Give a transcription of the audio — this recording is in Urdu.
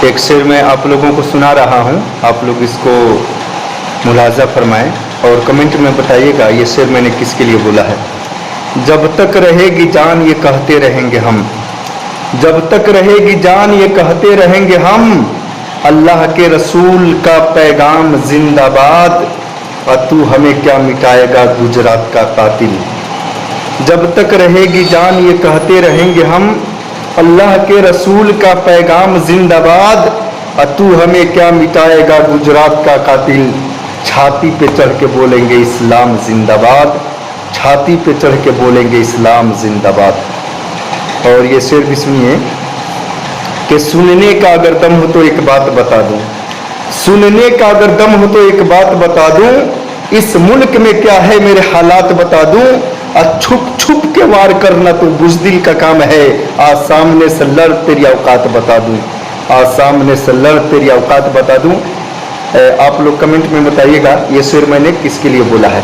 ایک شعر میں آپ لوگوں کو سنا رہا ہوں، آپ لوگ اس کو ملاحظہ فرمائیں اور کمنٹ میں بتائیے گا یہ شعر میں نے کس کے لیے بولا ہے۔ جب تک رہے گی جان یہ کہتے رہیں گے ہم، جب تک رہے گی جان یہ کہتے رہیں گے ہم، اللہ کے رسول کا پیغام زندہ باد، اور تو ہمیں کیا مٹائے گا گجرات کا قاتل۔ جب تک رہے گی جان یہ کہتے رہیں گے ہم، اللہ کے رسول کا پیغام زندہ باد، اور تو ہمیں کیا مٹائے گا گجرات کا قاتل۔ چھاتی پہ چڑھ کے بولیں گے اسلام زندہ باد، چھاتی پہ چڑھ کے بولیں گے اسلام زندہ باد۔ اور یہ شعر بھی سنیے کہ سننے کا اگر دم ہو تو ایک بات بتا دوں، سننے کا اگر دم ہو تو ایک بات بتا دوں، اس ملک میں کیا ہے میرے حالات بتا دوں، اور چھپ چھپ کے وار کرنا تو بزدل کا کام ہے، آج سامنے سے لڑ تیری اوقات بتا دوں، آج سامنے سے لڑ تیری اوقات بتا دوں۔ آپ لوگ کمنٹ میں بتائیے گا یہ شعر میں نے کس کے لیے بولا ہے۔